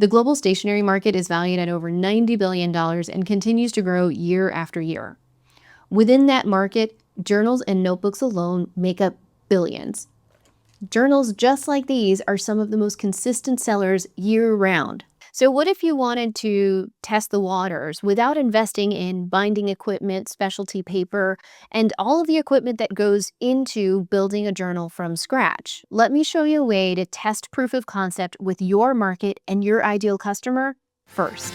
The global stationery market is valued at over $90 billion and continues to grow year after year. Within that market, journals and notebooks alone make up billions. Journals just like these are some of the most consistent sellers year-round. So what if you wanted to test the waters without investing in binding equipment, specialty paper, and all of the equipment that goes into building a journal from scratch? Let me show you a way to test proof of concept with your market and your ideal customer first.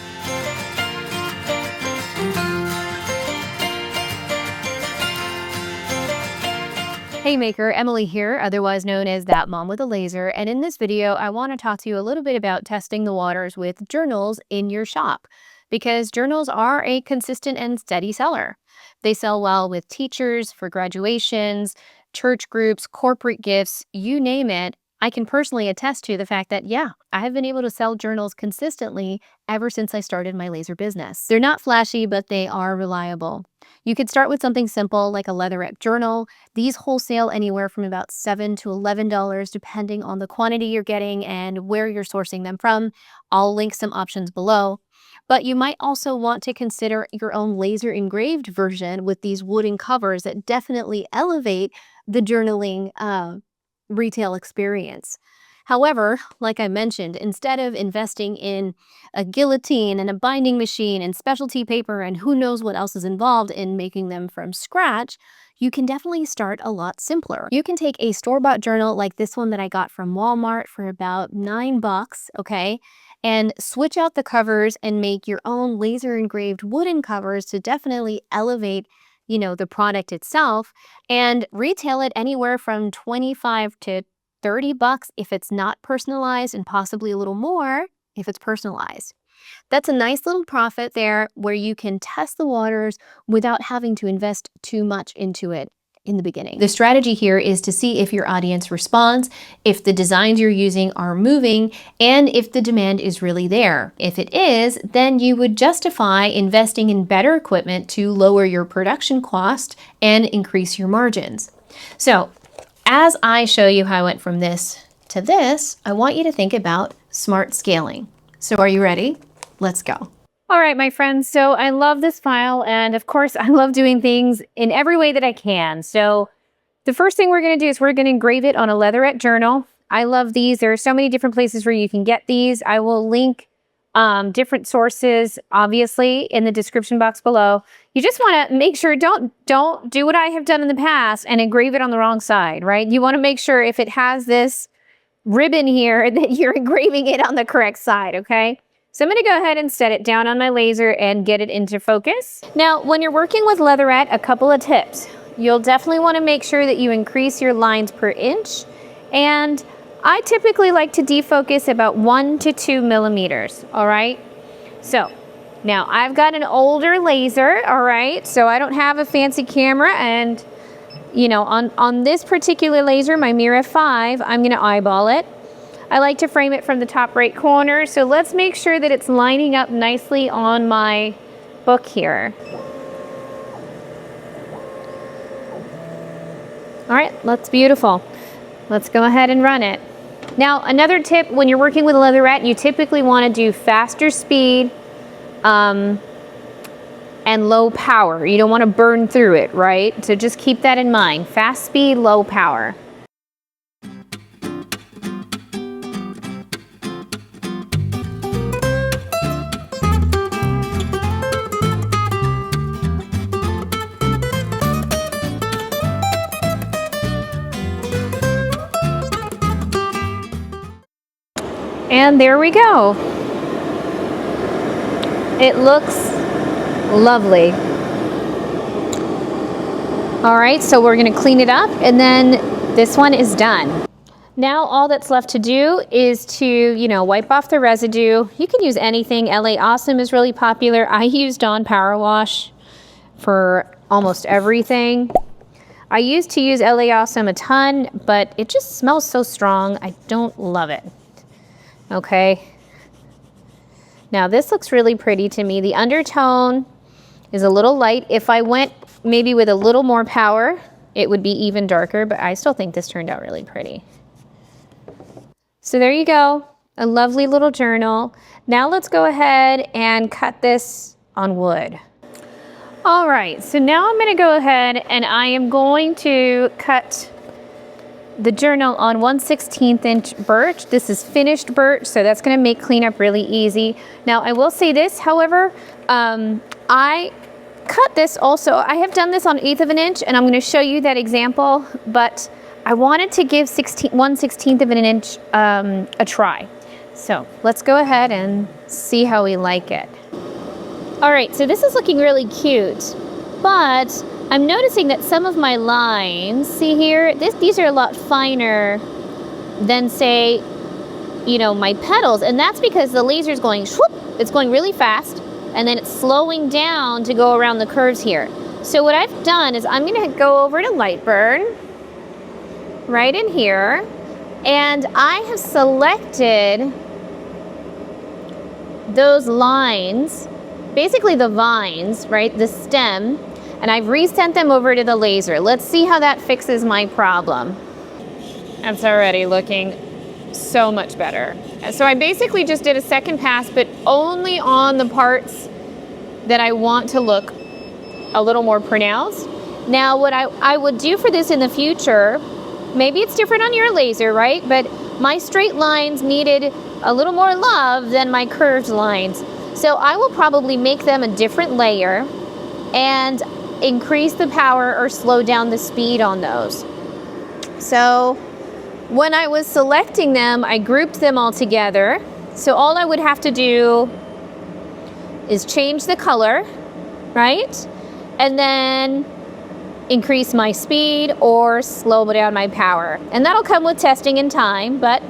Hey Maker, Emily here, otherwise known as That Mom with a Laser, and in this video I want to talk to you a little bit about testing the waters with journals in your shop, because journals are a consistent and steady seller. They sell well with teachers, for graduations, church groups, corporate gifts, you name it. I can personally attest to the fact that, yeah, I have been able to sell journals consistently ever since I started my laser business. They're not flashy, but they are reliable. You could start with something simple like a Leatherette journal. These wholesale anywhere from about $7 to $11 depending on the quantity you're getting and where you're sourcing them from. I'll link some options below. But you might also want to consider your own laser engraved version with these wooden covers that definitely elevate the journaling retail experience. However, like I mentioned, instead of investing in a guillotine and a binding machine and specialty paper and who knows what else is involved in making them from scratch, you can definitely start a lot simpler. You can take a store-bought journal like this one that I got from Walmart for about $9, okay, and switch out the covers and make your own laser engraved wooden covers to definitely elevate the product itself, and retail it anywhere from $25 to $30 if it's not personalized, and possibly a little more if it's personalized. That's a nice little profit there where you can test the waters without having to invest too much into it in the beginning. The strategy here is to see if your audience responds, if the designs you're using are moving, and if the demand is really there. If it is, then you would justify investing in better equipment to lower your production cost and increase your margins. So, as I show you how I went from this to this, I want you to think about smart scaling. So are you ready? Let's go. All right, my friends, so I love this file, and of course I love doing things in every way that I can. So the first thing we're going to do is we're going to engrave it on a Leatherette journal. I love these. There are so many different places where you can get these. I will link different sources, obviously, in the description box below. You just want to make sure, don't do what I have done in the past and engrave it on the wrong side, right? You want to make sure if it has this ribbon here that you're engraving it on the correct side, okay? So I'm going to go ahead and set it down on my laser and get it into focus. Now, when you're working with Leatherette, a couple of tips. You'll definitely want to make sure that you increase your lines per inch. And I typically like to defocus about 1 to 2 millimeters, all right? So now I've got an older laser, all right? So I don't have a fancy camera, and on this particular laser, my Mira 5, I'm going to eyeball it. I like to frame it from the top right corner, so let's make sure that it's lining up nicely on my book here. All right, that's beautiful. Let's go ahead and run it. Now, another tip, when you're working with a Leatherette, you typically want to do faster speed and low power. You don't want to burn through it, right? So just keep that in mind. Fast speed, low power. And there we go. It looks lovely. All right, so we're going to clean it up, and then this one is done. Now all that's left to do is to, wipe off the residue. You can use anything. LA Awesome is really popular. I use Dawn Power Wash for almost everything. I used to use LA Awesome a ton, but it just smells so strong. I don't love it. Okay. Now this looks really pretty to me. The undertone is a little light. If I went maybe with a little more power, it would be even darker, but I still think this turned out really pretty. So there you go. A lovely little journal. Now let's go ahead and cut this on wood. All right, so now I'm gonna go ahead and I am going to cut the journal on 1/16 inch birch. This is finished birch, so that's gonna make cleanup really easy. Now I will say this, however, I cut this also, I have done this on 1/8 of an inch and I'm gonna show you that example, but I wanted to give 1/16 of an inch a try. So let's go ahead and see how we like it. All right, so this is looking really cute, but I'm noticing that some of my lines, see here, these are a lot finer than, say, you know, my petals, and that's because the laser is going swoop, it's going really fast, and then it's slowing down to go around the curves here. So what I've done is I'm gonna go over to Lightburn, right in here, and I have selected those lines, basically the vines, right, the stem, and I've resent them over to the laser. Let's see how that fixes my problem. It's already looking so much better. So I basically just did a second pass, but only on the parts that I want to look a little more pronounced. Now what I would do for this in the future, maybe it's different on your laser, right? But my straight lines needed a little more love than my curved lines. So I will probably make them a different layer and increase the power or slow down the speed on those. So when I was selecting them, I grouped them all together. So all I would have to do is change the color, right? And then increase my speed or slow down my power. And that'll come with testing in time, but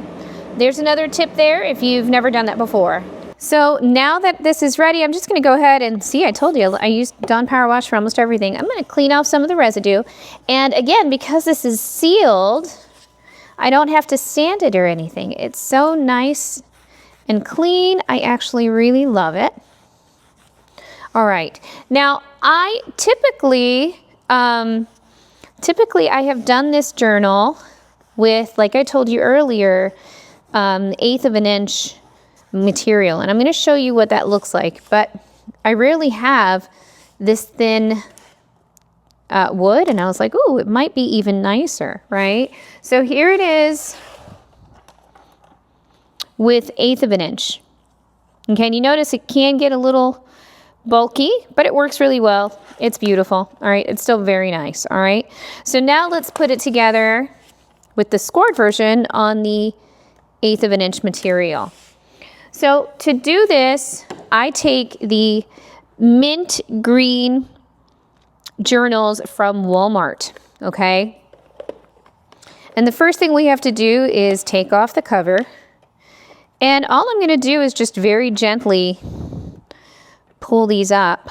there's another tip there if you've never done that before. So now that this is ready, I'm just gonna go ahead and see, I told you, I used Dawn Power Wash for almost everything. I'm gonna clean off some of the residue. And again, because this is sealed, I don't have to sand it or anything. It's so nice and clean. I actually really love it. All right, now I typically I have done this journal with, like I told you earlier, 1/8 of an inch material, and I'm going to show you what that looks like, but I rarely have this thin wood, and I was like, ooh, it might be even nicer, right? So here it is with 1/8 of an inch. Okay, and you notice it can get a little bulky, but it works really well. It's beautiful. All right, it's still very nice. All right, so now let's put it together with the scored version on the 1/8 of an inch material. So to do this, I take the mint green journals from Walmart, okay? And the first thing we have to do is take off the cover. And all I'm gonna do is just very gently pull these up.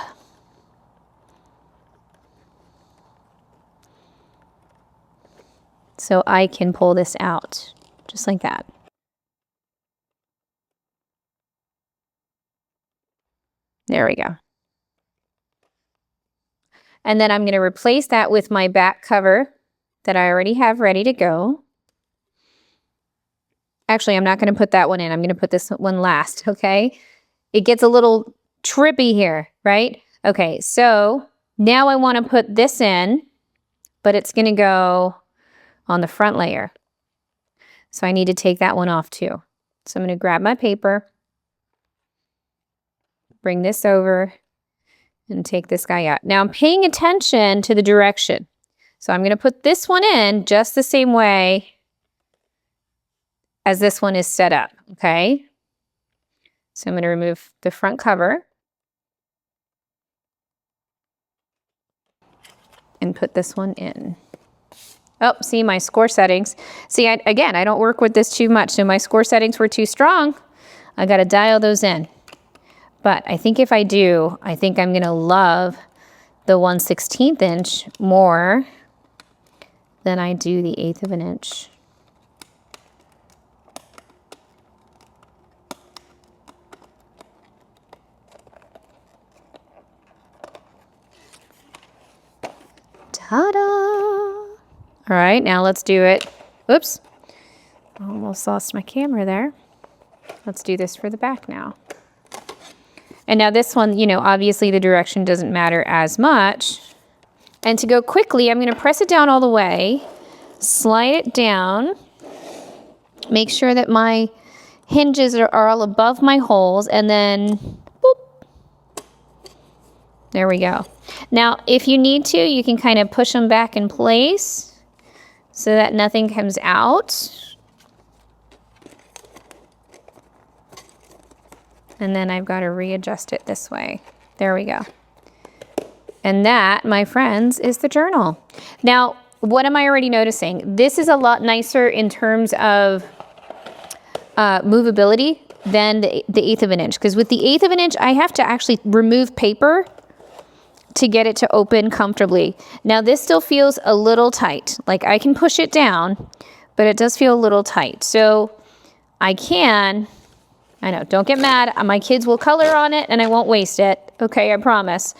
So I can pull this out, just like that. There we go. And then I'm going to replace that with my back cover that I already have ready to go. Actually, I'm not going to put that one in. I'm going to put this one last, okay? It gets a little trippy here, right? Okay, so now I want to put this in, but it's going to go on the front layer. So I need to take that one off too. So I'm going to grab my paper, bring this over, and take this guy out. Now I'm paying attention to the direction. So I'm going to put this one in just the same way as this one is set up, okay? So I'm going to remove the front cover and put this one in. Oh, see my score settings. See, again, I don't work with this too much, so my score settings were too strong. I got to dial those in. But I think if I do, I think I'm going to love the 1/16 inch more than I do the 1/8 of an inch. Ta-da! All right, now let's do it. Oops, I almost lost my camera there. Let's do this for the back now. And now this one, you know, obviously the direction doesn't matter as much. And to go quickly, I'm going to press it down all the way, slide it down, make sure that my hinges are all above my holes, and then boop. There we go. Now, if you need to, you can kind of push them back in place so that nothing comes out. And then I've got to readjust it this way. There we go. And that, my friends, is the journal. Now, what am I already noticing? This is a lot nicer in terms of movability than the 1/8 of an inch. Because with the 1/8 of an inch, I have to actually remove paper to get it to open comfortably. Now, this still feels a little tight. Like, I can push it down, but it does feel a little tight. So I know, don't get mad. My kids will color on it and I won't waste it. Okay, I promise.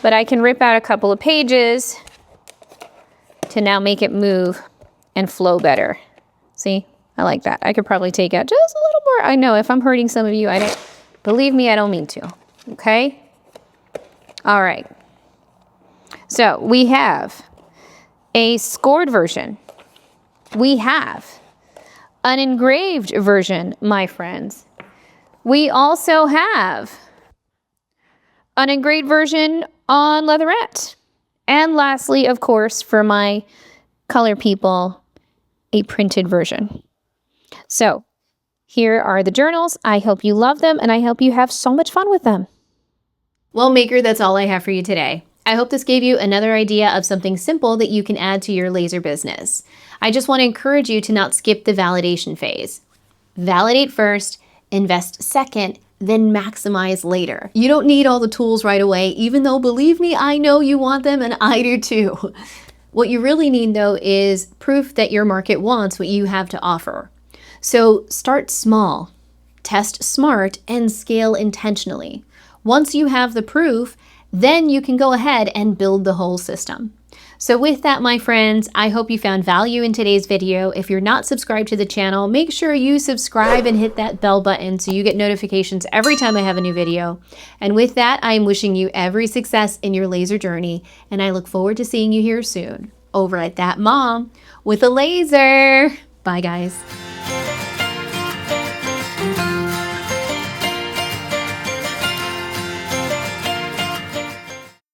But I can rip out a couple of pages to now make it move and flow better. See, I like that. I could probably take out just a little more. I know if I'm hurting some of you, believe me, I don't mean to. Okay? All right. So we have a scored version. We have an engraved version, my friends. We also have an engraved version on Leatherette. And lastly, of course, for my color people, a printed version. So here are the journals. I hope you love them and I hope you have so much fun with them. Well, Maker, that's all I have for you today. I hope this gave you another idea of something simple that you can add to your laser business. I just want to encourage you to not skip the validation phase. Validate first, invest second, then maximize later. You don't need all the tools right away, even though, believe me, I know you want them and I do too. What you really need, though, is proof that your market wants what you have to offer. So start small, test smart, and scale intentionally. Once you have the proof, then you can go ahead and build the whole system. So with that, my friends, I hope you found value in today's video. If you're not subscribed to the channel, make sure you subscribe and hit that bell button so you get notifications every time I have a new video. And with that, I'm wishing you every success in your laser journey, and I look forward to seeing you here soon over at That Mom with a Laser. Bye, guys.